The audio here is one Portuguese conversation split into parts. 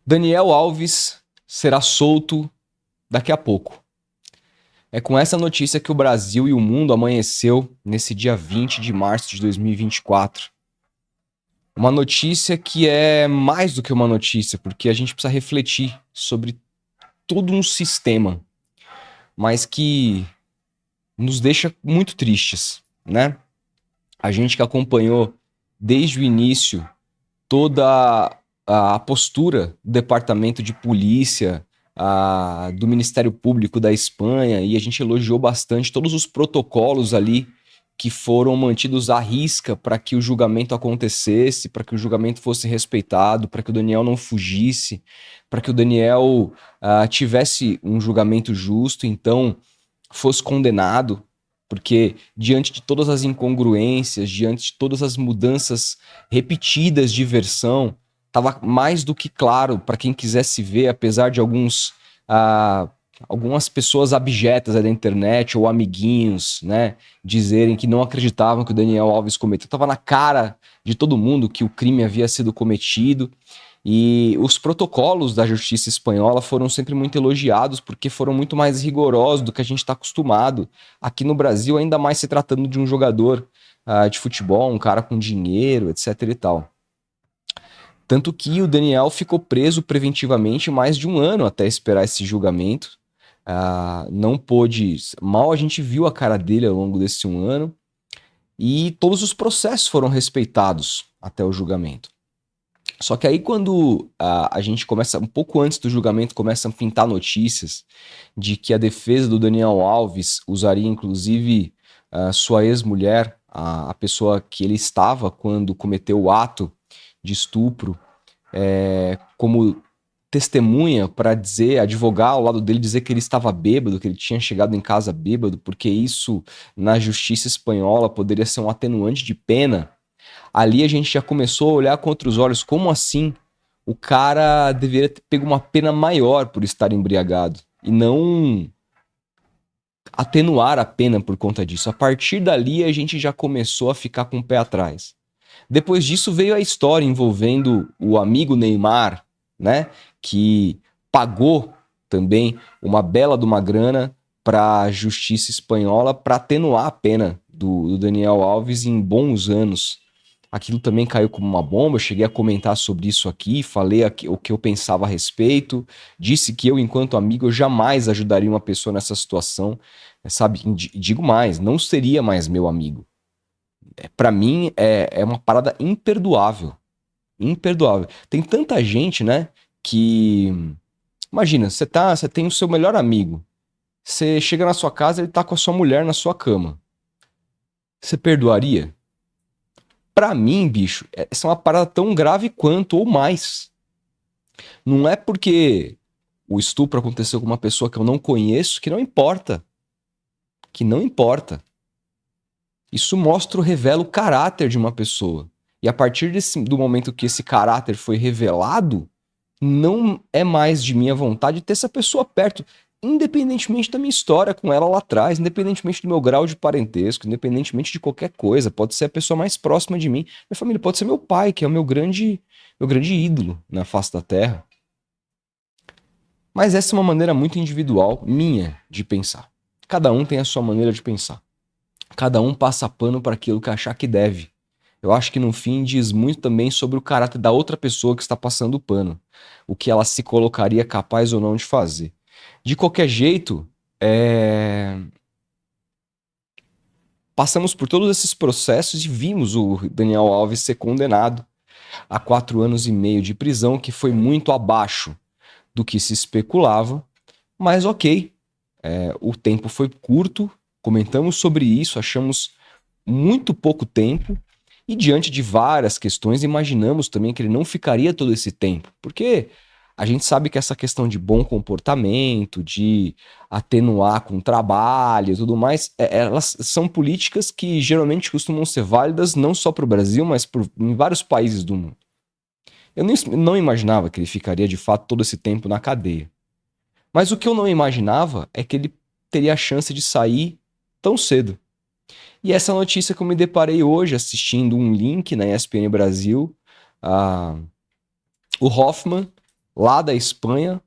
Daniel Alves será solto daqui a pouco. É com essa notícia que o Brasil e o mundo amanheceu nesse dia 20 de março de 2024. Uma notícia que é mais do que uma notícia, porque a gente precisa refletir sobre todo um sistema, mas que nos deixa muito tristes, né? A gente que acompanhou desde o início toda a postura do Departamento de Polícia, do Ministério Público da Espanha, e a gente elogiou bastante todos os protocolos ali que foram mantidos à risca para que o julgamento acontecesse, para que o julgamento fosse respeitado, para que o Daniel não fugisse, para que o Daniel tivesse um julgamento justo, então fosse condenado, porque diante de todas as incongruências, diante de todas as mudanças repetidas de versão, estava mais do que claro para quem quisesse ver, apesar de algumas pessoas abjetas da internet ou amiguinhos, né, dizerem que não acreditavam que o Daniel Alves cometeu. Estava na cara de todo mundo que o crime havia sido cometido. E os protocolos da justiça espanhola foram sempre muito elogiados porque foram muito mais rigorosos do que a gente está acostumado aqui no Brasil, ainda mais se tratando de um jogador de futebol, um cara com dinheiro, etc e tal. Tanto que o Daniel ficou preso preventivamente mais de um ano até esperar esse julgamento. Não pôde. Mal a gente viu a cara dele ao longo desse um ano. E todos os processos foram respeitados até o julgamento. Só que aí quando a gente começa, um pouco antes do julgamento, começa a pintar notícias de que a defesa do Daniel Alves usaria inclusive sua ex-mulher, a pessoa que ele estava quando cometeu o ato de estupro, como testemunha para dizer, advogar ao lado dele, dizer que ele estava bêbado, que ele tinha chegado em casa bêbado, porque isso na justiça espanhola poderia ser um atenuante de pena. Ali a gente já começou a olhar com outros olhos, como assim o cara deveria ter pego uma pena maior por estar embriagado e não atenuar a pena por conta disso. A partir dali a gente já começou a ficar com o pé atrás. Depois disso veio a história envolvendo o amigo Neymar, né, que pagou também uma bela de uma grana para a justiça espanhola para atenuar a pena do Daniel Alves em bons anos. Aquilo também caiu como uma bomba. Eu cheguei a comentar sobre isso aqui, falei o que eu pensava a respeito, disse que eu, enquanto amigo, eu jamais ajudaria uma pessoa nessa situação, sabe? Digo mais, não seria mais meu amigo. Para mim é uma parada imperdoável, imperdoável. Tem tanta gente, né, que imagina, você tem o seu melhor amigo, você chega na sua casa, ele tá com a sua mulher na sua cama. Você perdoaria? Pra mim, bicho, essa é uma parada tão grave quanto ou mais. Não é porque o estupro aconteceu com uma pessoa que eu não conheço que não importa. Que não importa. Isso mostra ou revela o caráter de uma pessoa. E a partir do momento que esse caráter foi revelado, não é mais de minha vontade ter essa pessoa perto, independentemente da minha história com ela lá atrás, independentemente do meu grau de parentesco, independentemente de qualquer coisa. Pode ser a pessoa mais próxima de mim. Minha família pode ser meu pai, que é o meu grande ídolo na face da terra. Mas essa é uma maneira muito individual, minha, de pensar. Cada um tem a sua maneira de pensar. Cada um passa pano para aquilo que achar que deve. Eu acho que no fim diz muito também sobre o caráter da outra pessoa que está passando o pano. O que ela se colocaria capaz ou não de fazer. De qualquer jeito, passamos por todos esses processos e vimos o Daniel Alves ser condenado a 4 anos e meio de prisão, que foi muito abaixo do que se especulava. Mas ok, o tempo foi curto, comentamos sobre isso, achamos muito pouco tempo. E diante de várias questões, imaginamos também que ele não ficaria todo esse tempo, porque a gente sabe que essa questão de bom comportamento, de atenuar com trabalho e tudo mais, elas são políticas que geralmente costumam ser válidas não só para o Brasil, mas em vários países do mundo. Eu não imaginava que ele ficaria de fato todo esse tempo na cadeia. Mas o que eu não imaginava é que ele teria a chance de sair tão cedo. E essa notícia que eu me deparei hoje assistindo um link na ESPN Brasil, o Hoffman, lá da Espanha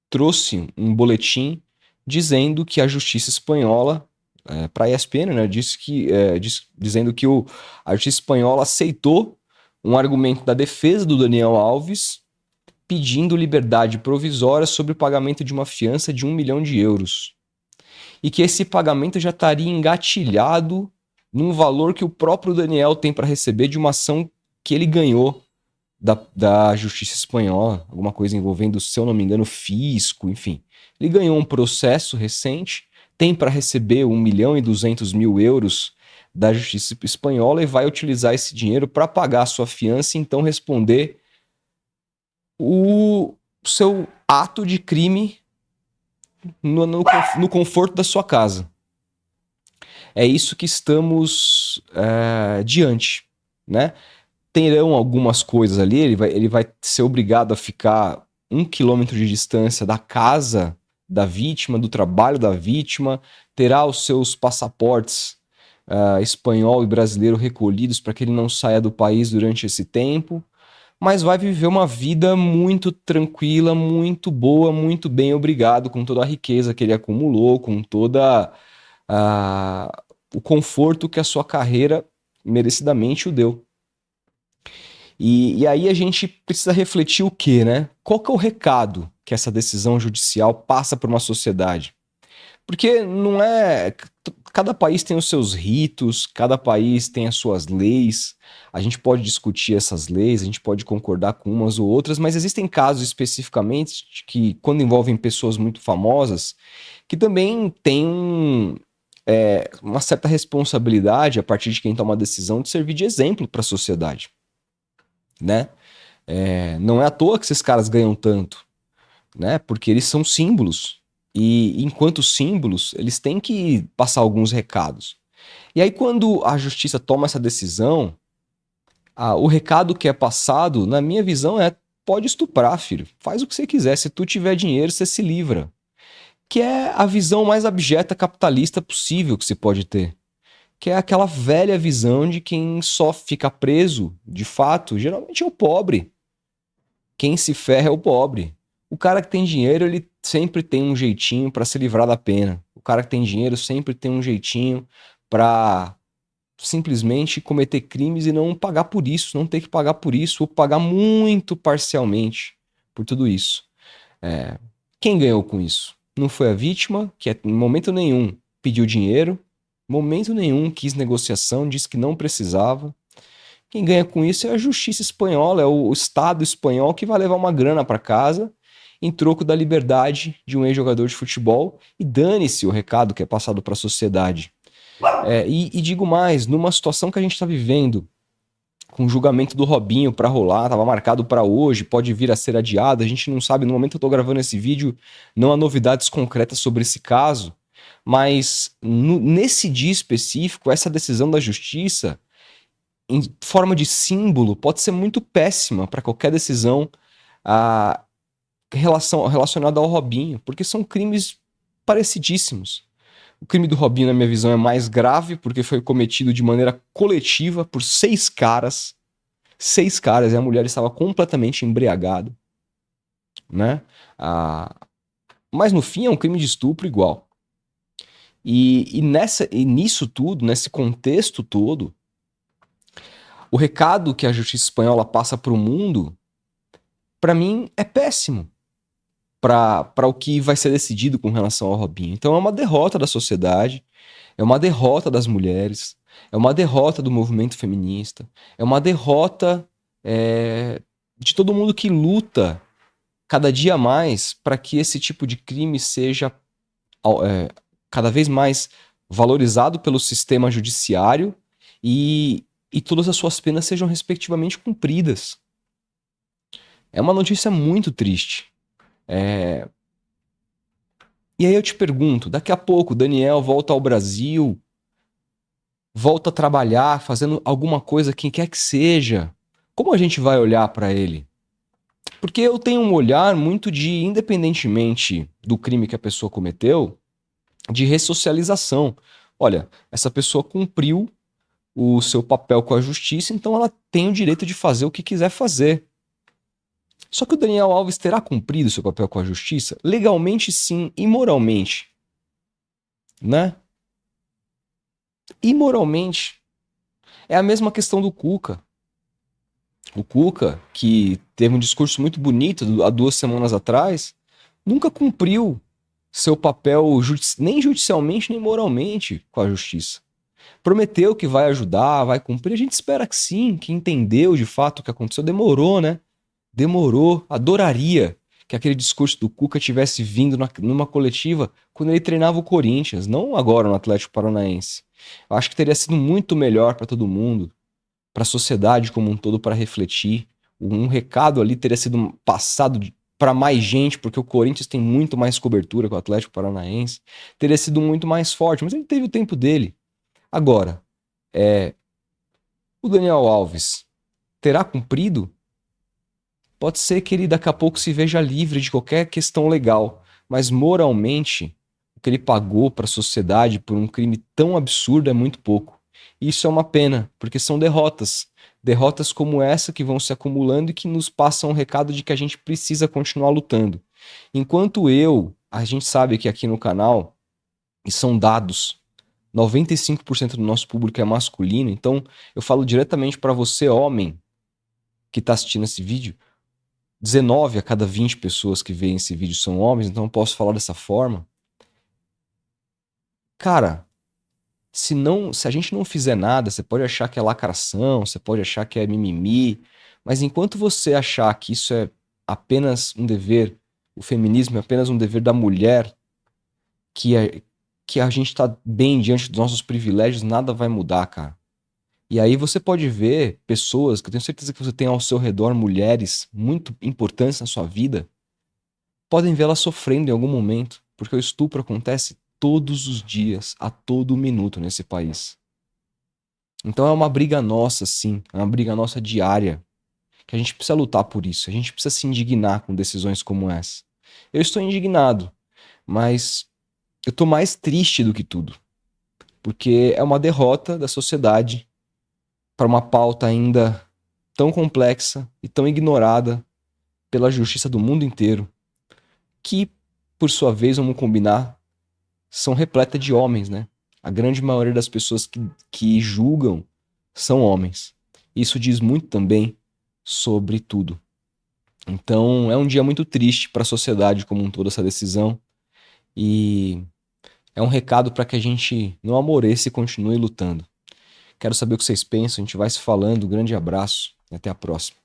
trouxe um boletim dizendo que a justiça espanhola, para a ESPN, né, dizendo que a justiça espanhola aceitou um argumento da defesa do Daniel Alves pedindo liberdade provisória sobre o pagamento de uma fiança de 1 milhão de euros. E que esse pagamento já estaria engatilhado num valor que o próprio Daniel tem para receber de uma ação que ele ganhou da justiça espanhola, alguma coisa envolvendo, se eu não me engano, fisco, enfim. Ele ganhou um processo recente, tem para receber 1 milhão e 200 mil euros da justiça espanhola e vai utilizar esse dinheiro para pagar a sua fiança e então responder o seu ato de crime no conforto da sua casa. É isso que estamos diante, né? Terão algumas coisas ali, ele vai ser obrigado a ficar 1 quilômetro de distância da casa da vítima, do trabalho da vítima, terá os seus passaportes espanhol e brasileiro recolhidos para que ele não saia do país durante esse tempo, mas vai viver uma vida muito tranquila, muito boa, muito bem, obrigado, com toda a riqueza que ele acumulou, com toda o conforto que a sua carreira merecidamente o deu. E aí a gente precisa refletir o quê, né? Qual que é o recado que essa decisão judicial passa para uma sociedade? Porque não é... Cada país tem os seus ritos, cada país tem as suas leis, a gente pode discutir essas leis, a gente pode concordar com umas ou outras, mas existem casos especificamente que, quando envolvem pessoas muito famosas, que também têm uma certa responsabilidade, a partir de quem toma a decisão, de servir de exemplo para a sociedade, né? Não é à toa que esses caras ganham tanto, né? Porque eles são símbolos. E enquanto símbolos, eles têm que passar alguns recados. E aí, quando a justiça toma essa decisão, o recado que é passado, na minha visão, pode estuprar, filho. Faz o que você quiser. Se tu tiver dinheiro, você se livra. Que é a visão mais abjeta capitalista possível que se pode ter. Que é aquela velha visão de quem só fica preso, de fato, geralmente é o pobre. Quem se ferra é o pobre. O cara que tem dinheiro, ele sempre tem um jeitinho para se livrar da pena. O cara que tem dinheiro sempre tem um jeitinho para simplesmente cometer crimes e não pagar por isso, não ter que pagar por isso, ou pagar muito parcialmente por tudo isso. Quem ganhou com isso? Não foi a vítima, que em momento nenhum pediu dinheiro, momento nenhum quis negociação, disse que não precisava. Quem ganha com isso é a justiça espanhola, é o Estado espanhol que vai levar uma grana para casa em troco da liberdade de um ex-jogador de futebol, e dane-se o recado que é passado para a sociedade. E digo mais, numa situação que a gente está vivendo, com o julgamento do Robinho para rolar, estava marcado para hoje, pode vir a ser adiado, a gente não sabe, no momento que eu estou gravando esse vídeo, não há novidades concretas sobre esse caso, mas nesse dia específico, essa decisão da justiça, em forma de símbolo, pode ser muito péssima para qualquer decisão relacionada ao Robinho, porque são crimes parecidíssimos. O crime do Robinho, na minha visão, é mais grave porque foi cometido de maneira coletiva por 6 caras. 6 caras, e a mulher estava completamente embriagada, né? Mas no fim é um crime de estupro igual. E nisso tudo, nesse contexto todo, o recado que a justiça espanhola passa para o mundo, para mim, é péssimo para o que vai ser decidido com relação ao Robinho. Então é uma derrota da sociedade, é uma derrota das mulheres, é uma derrota do movimento feminista, é uma derrota de todo mundo que luta cada dia mais para que esse tipo de crime seja cada vez mais valorizado pelo sistema judiciário e todas as suas penas sejam respectivamente cumpridas. É uma notícia muito triste. E aí eu te pergunto, daqui a pouco o Daniel volta ao Brasil, volta a trabalhar, fazendo alguma coisa, quem quer que seja. Como a gente vai olhar para ele? Porque eu tenho um olhar muito de, independentemente do crime que a pessoa cometeu, de ressocialização. Olha, essa pessoa cumpriu o seu papel com a justiça, então ela tem o direito de fazer o que quiser fazer. Só que o Daniel Alves terá cumprido seu papel com a justiça? Legalmente sim, e moralmente, né? Imoralmente. É a mesma questão do Cuca. O Cuca, que teve um discurso muito bonito há 2 semanas atrás, nunca cumpriu seu papel nem judicialmente nem moralmente com a justiça. Prometeu que vai ajudar, vai cumprir. A gente espera que sim, que entendeu de fato o que aconteceu. Demorou, né? Demorou. Adoraria que aquele discurso do Cuca tivesse vindo numa coletiva quando ele treinava o Corinthians, não agora no Atlético Paranaense. Eu acho que teria sido muito melhor para todo mundo, para a sociedade como um todo, para refletir. Um recado ali teria sido passado para mais gente, porque o Corinthians tem muito mais cobertura que o Atlético Paranaense. Teria sido muito mais forte, mas ele teve o tempo dele. Agora, o Daniel Alves terá cumprido? Pode ser que ele daqui a pouco se veja livre de qualquer questão legal, mas moralmente, o que ele pagou para a sociedade por um crime tão absurdo é muito pouco. E isso é uma pena, porque são derrotas. Derrotas como essa que vão se acumulando e que nos passam um recado de que a gente precisa continuar lutando. Enquanto a gente sabe que aqui no canal, e são dados, 95% do nosso público é masculino, então eu falo diretamente para você, homem, que está assistindo esse vídeo. 19 a cada 20 pessoas que veem esse vídeo são homens, então eu posso falar dessa forma. Cara, se a gente não fizer nada, você pode achar que é lacração, você pode achar que é mimimi, mas enquanto você achar que isso é apenas um dever, o feminismo é apenas um dever da mulher, que, que a gente tá bem diante dos nossos privilégios, nada vai mudar, cara. E aí você pode ver pessoas, que eu tenho certeza que você tem ao seu redor, mulheres muito importantes na sua vida, podem vê-la sofrendo em algum momento, porque o estupro acontece todos os dias, a todo minuto nesse país. Então é uma briga nossa, sim, é uma briga nossa diária, que a gente precisa lutar por isso, a gente precisa se indignar com decisões como essa. Eu estou indignado, mas eu estou mais triste do que tudo, porque é uma derrota da sociedade para uma pauta ainda tão complexa e tão ignorada pela justiça do mundo inteiro, que, por sua vez, vamos combinar, são repletas de homens, né? A grande maioria das pessoas que julgam são homens. Isso diz muito também sobre tudo. Então, é um dia muito triste para a sociedade como um todo essa decisão e é um recado para que a gente não amoreça e continue lutando. Quero saber o que vocês pensam, a gente vai se falando. Um grande abraço e até a próxima.